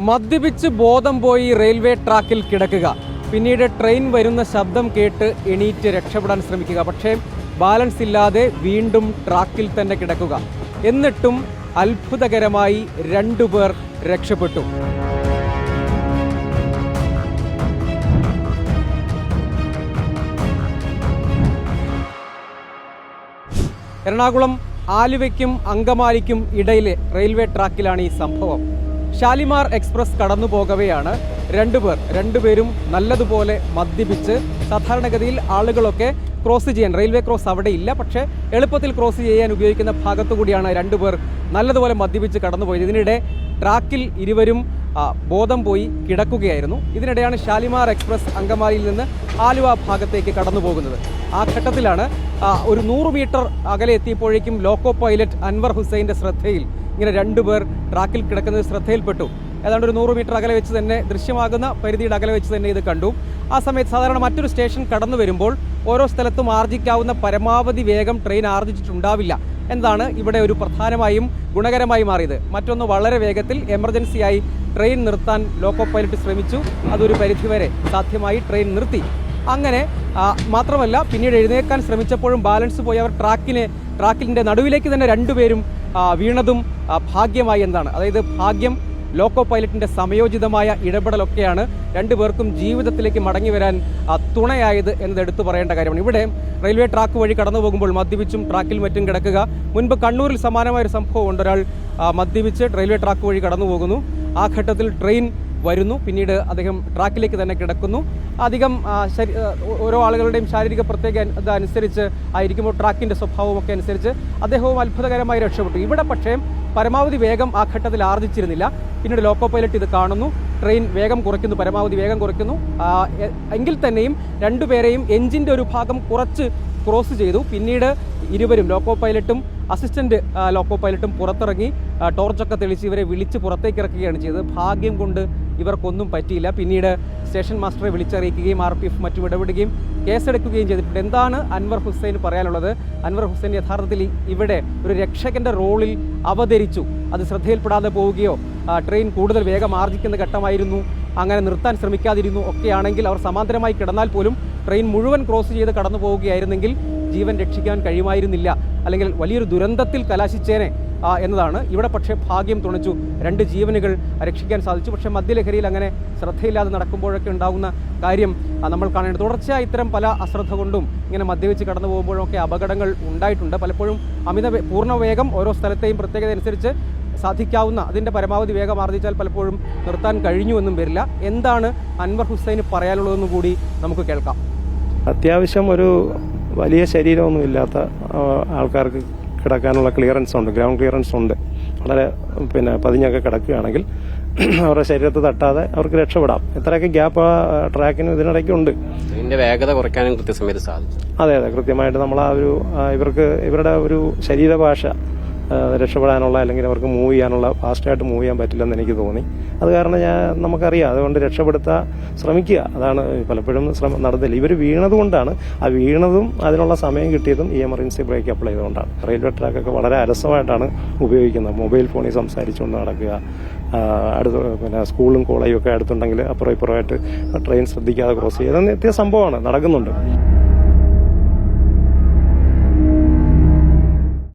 മദ്യപിച്ച് ബോധം പോയി റെയിൽവേ ട്രാക്കിൽ കിടക്കുക, പിന്നീട് ട്രെയിൻ വരുന്ന ശബ്ദം കേട്ട് എണീറ്റ് രക്ഷപ്പെടാൻ ശ്രമിക്കുക. പക്ഷേ ബാലൻസ് ഇല്ലാതെ വീണ്ടും ട്രാക്കിൽ തന്നെ കിടക്കുക. എന്നിട്ടും അത്ഭുതകരമായി 2 പേർ രക്ഷപ്പെട്ടു. എറണാകുളം ആലുവയ്ക്കും അങ്കമാലിക്കും ഇടയിലെ റെയിൽവേ ട്രാക്കിലാണ് ഈ സംഭവം. ഷാലിമാർ എക്സ്പ്രസ് കടന്നു പോകവെയാണ് 2 പേർ, 2 പേരും നല്ലതുപോലെ മദ്യപിച്ച്, സാധാരണഗതിയിൽ ആളുകളൊക്കെ ക്രോസ് ചെയ്യാൻ, റെയിൽവേ ക്രോസ് അവിടെ ഇല്ല, പക്ഷേ എളുപ്പത്തിൽ ക്രോസ് ചെയ്യാൻ ഉപയോഗിക്കുന്ന ഭാഗത്തു കൂടിയാണ് 2 പേർ നല്ലതുപോലെ മദ്യപിച്ച് കടന്നുപോയത്. ഇതിനിടെ ട്രാക്കിൽ ഇരുവരും ബോധം പോയി കിടക്കുകയായിരുന്നു. ഇതിനിടെയാണ് ഷാലിമാർ എക്സ്പ്രസ് അങ്കമാലിയിൽ നിന്ന് ആലുവ ഭാഗത്തേക്ക് കടന്നു പോകുന്നത്. ആ ഘട്ടത്തിലാണ് ഒരു 100 മീറ്റർ അകലെ എത്തിയപ്പോഴേക്കും ലോക്കോ പൈലറ്റ് അൻവർ ഹുസൈൻ്റെ ശ്രദ്ധയിൽ ഇങ്ങനെ 2 പേർ ട്രാക്കിൽ കിടക്കുന്നത് ശ്രദ്ധയിൽപ്പെട്ടു. ഏതാണ്ട് ഒരു 100 മീറ്റർ അകലെ വെച്ച് തന്നെ, ദൃശ്യമാകുന്ന പരിധിയുടെ അകലെ വെച്ച് തന്നെ ഇത് കണ്ടു. ആ സമയത്ത് സാധാരണ മറ്റൊരു സ്റ്റേഷൻ കടന്നു വരുമ്പോൾ ഓരോ സ്ഥലത്തും ആർജിക്കാവുന്ന പരമാവധി വേഗം ട്രെയിൻ ആർജിച്ചിട്ടുണ്ടാവില്ല എന്നതാണ് ഇവിടെ ഒരു പ്രധാനമായും ഗുണകരമായി മാറിയത്. മറ്റൊന്ന്, വളരെ വേഗത്തിൽ എമർജൻസിയായി ട്രെയിൻ നിർത്താൻ ലോക്കോ പൈലറ്റ് ശ്രമിച്ചു. അതൊരു പരിധിവരെ സാധ്യമായി, ട്രെയിൻ നിർത്തി. അങ്ങനെ മാത്രമല്ല, പിന്നീട് എഴുന്നേൽക്കാൻ ശ്രമിച്ചപ്പോഴും ബാലൻസ് പോയി അവർ ട്രാക്കിൻ്റെ നടുവിലേക്ക് തന്നെ 2 പേരും വീണതും ഭാഗ്യമായി എന്നതാണ്. അതായത് ഭാഗ്യം, ലോക്കോ പൈലറ്റിൻ്റെ സമയോചിതമായ ഇടപെടലൊക്കെയാണ് 2 പേർക്കും ജീവിതത്തിലേക്ക് മടങ്ങി വരാൻ തുണയായത് എന്നത് എടുത്തു പറയേണ്ട കാര്യമാണ്. ഇവിടെ റെയിൽവേ ട്രാക്ക് വഴി കടന്നു പോകുമ്പോൾ മദ്യപിച്ചും ട്രാക്കിൽ മറ്റും കിടക്കുക. മുൻപ് കണ്ണൂരിൽ സമാനമായൊരു സംഭവമുണ്ട്. ഒരാൾ മദ്യപിച്ച് റെയിൽവേ ട്രാക്ക് വഴി കടന്നു പോകുന്നു. ആ ഘട്ടത്തിൽ ട്രെയിൻ വരുന്നു, പിന്നീട് അദ്ദേഹം ട്രാക്കിലേക്ക് തന്നെ കിടക്കുന്നു. അധികം ഓരോ ആളുകളുടെയും ശാരീരിക പ്രത്യേകത അനുസരിച്ച് ആയിരിക്കുമ്പോൾ ട്രാക്കിൻ്റെ സ്വഭാവമൊക്കെ അനുസരിച്ച് അദ്ദേഹവും അത്ഭുതകരമായി രക്ഷപ്പെട്ടു. ഇവിടെ പക്ഷേ പരമാവധി വേഗം ആ ഘട്ടത്തിൽ ആർജിച്ചിരുന്നില്ല. പിന്നീട് ലോക്കോ പൈലറ്റ് ഇത് കാണുന്നു, ട്രെയിൻ വേഗം കുറയ്ക്കുന്നു, പരമാവധി വേഗം കുറയ്ക്കുന്നു. എങ്കിൽ തന്നെയും 2 പേരെയും എഞ്ചിൻ്റെ ഒരു ഭാഗം കുറച്ച് ക്രോസ് ചെയ്തു. പിന്നീട് ഇരുവരും, ലോക്കോ പൈലറ്റും അസിസ്റ്റന്റ് ലോക്കോ പൈലറ്റും പുറത്തിറങ്ങി ടോർച്ചൊക്കെ തെളിച്ച് ഇവരെ വിളിച്ച് പുറത്തേക്ക് ഇറക്കുകയാണ് ചെയ്തത്. ഭാഗ്യം കൊണ്ട് ഇവർക്കൊന്നും പറ്റിയില്ല. പിന്നീട് സ്റ്റേഷൻ മാസ്റ്ററെ വിളിച്ചറിയിക്കുകയും RPF മറ്റും ഇടപെടുകയും കേസെടുക്കുകയും ചെയ്തിട്ടുണ്ട്. എന്താണ് അൻവർ ഹുസൈൻ പറയാനുള്ളത്? അൻവർ ഹുസൈൻ യഥാർത്ഥത്തിൽ ഇവിടെ ഒരു രക്ഷകന്റെ റോളിൽ അവതരിച്ചു. അത് ശ്രദ്ധയിൽപ്പെടാതെ പോവുകയോ ട്രെയിൻ കൂടുതൽ വേഗം ആർജിക്കുന്ന ഘട്ടമായിരുന്നു, അങ്ങനെ നിർത്താൻ ശ്രമിക്കാതിരുന്നു ഒക്കെയാണെങ്കിൽ, അവർ സമാന്തരമായി കിടന്നാൽ പോലും ട്രെയിൻ മുഴുവൻ ക്രോസ് ചെയ്ത് കടന്നു പോവുകയായിരുന്നെങ്കിൽ ജീവൻ രക്ഷിക്കാൻ കഴിയുമായിരുന്നില്ല, അല്ലെങ്കിൽ വലിയൊരു ദുരന്തത്തിൽ കലാശിച്ചേനെ എന്നതാണ്. ഇവിടെ പക്ഷേ ഭാഗ്യം തുണച്ചു, 2 ജീവനുകൾ രക്ഷിക്കാൻ സാധിച്ചു. പക്ഷേ മദ്യലഹരിയിൽ അങ്ങനെ ശ്രദ്ധയില്ലാതെ നടക്കുമ്പോഴൊക്കെ ഉണ്ടാകുന്ന കാര്യം നമ്മൾ കാണേണ്ടത്. തുടർച്ചയായി ഇത്തരം പല അശ്രദ്ധ കൊണ്ടും ഇങ്ങനെ മദ്യവെച്ച് കടന്നു പോകുമ്പോഴൊക്കെ അപകടങ്ങൾ ഉണ്ടായിട്ടുണ്ട്. പലപ്പോഴും പൂർണ്ണ വേഗം ഓരോ സ്ഥലത്തെയും പ്രത്യേകത അനുസരിച്ച് സാധിക്കാവുന്ന അതിൻ്റെ പരമാവധി വേഗം ആർജിച്ചാൽ പലപ്പോഴും നിർത്താൻ കഴിഞ്ഞുവെന്നും വരില്ല. എന്താണ് അൻവർ ഹുസൈന് പറയാനുള്ളതെന്നും കൂടി നമുക്ക് കേൾക്കാം. അത്യാവശ്യം ഒരു വലിയ ശരീരമൊന്നും ഇല്ലാത്ത ആൾക്കാർക്ക് കിടക്കാനുള്ള ക്ലിയറൻസ് ഉണ്ട്, ഗ്രൗണ്ട് ക്ലിയറൻസ് ഉണ്ട്. വളരെ പതിഞ്ഞൊക്കെ കിടക്കുകയാണെങ്കിൽ അവരുടെ ശരീരത്തെ തട്ടാതെ അവർക്ക് രക്ഷപ്പെടാം. ഇത്രയൊക്കെ ഗ്യാപ്പ് ട്രാക്കിന് ഇതിനിടയ്ക്കുണ്ട്. ഇതിന്റെ വേഗത കുറയ്ക്കാനും കൃത്യസമയത്ത് സാധിച്ചു. അതെ, ഇകൃത്യമായിട്ട് നമ്മൾ ഇവരുടെ ഒരു ശരീരഭാഷ രക്ഷപ്പെടാനുള്ള, അല്ലെങ്കിൽ അവർക്ക് മൂവ് ചെയ്യാനുള്ള, ഫാസ്റ്റായിട്ട് മൂവ് ചെയ്യാൻ പറ്റില്ലെന്ന് എനിക്ക് തോന്നി. അത് കാരണം നമുക്കറിയാം, അതുകൊണ്ട് രക്ഷപ്പെടുത്താൻ ശ്രമിക്കുക. അതാണ് പലപ്പോഴും നടന്നില്ല. ഇവർ വീണതുകൊണ്ടാണ്, ആ വീണതും അതിനുള്ള സമയം കിട്ടിയതും ഈ എമർജൻസി ബ്രേക്ക് അപ്ലൈ ചെയ്തുകൊണ്ടാണ്. റെയിൽവേ ട്രാക്കൊക്കെ വളരെ അലസമായിട്ടാണ് ഉപയോഗിക്കുന്നത്. മൊബൈൽ ഫോണിൽ സംസാരിച്ചുകൊണ്ട് നടക്കുക, സ്കൂളും കോളേജും ഒക്കെ അടുത്തുണ്ടെങ്കിൽ അപ്പുറം ഇപ്പുറമായിട്ട് ട്രെയിൻ ശ്രദ്ധിക്കാതെ ക്രോസ് ചെയ്യുക, നിത്യ സംഭവമാണ്, നടക്കുന്നുണ്ട്.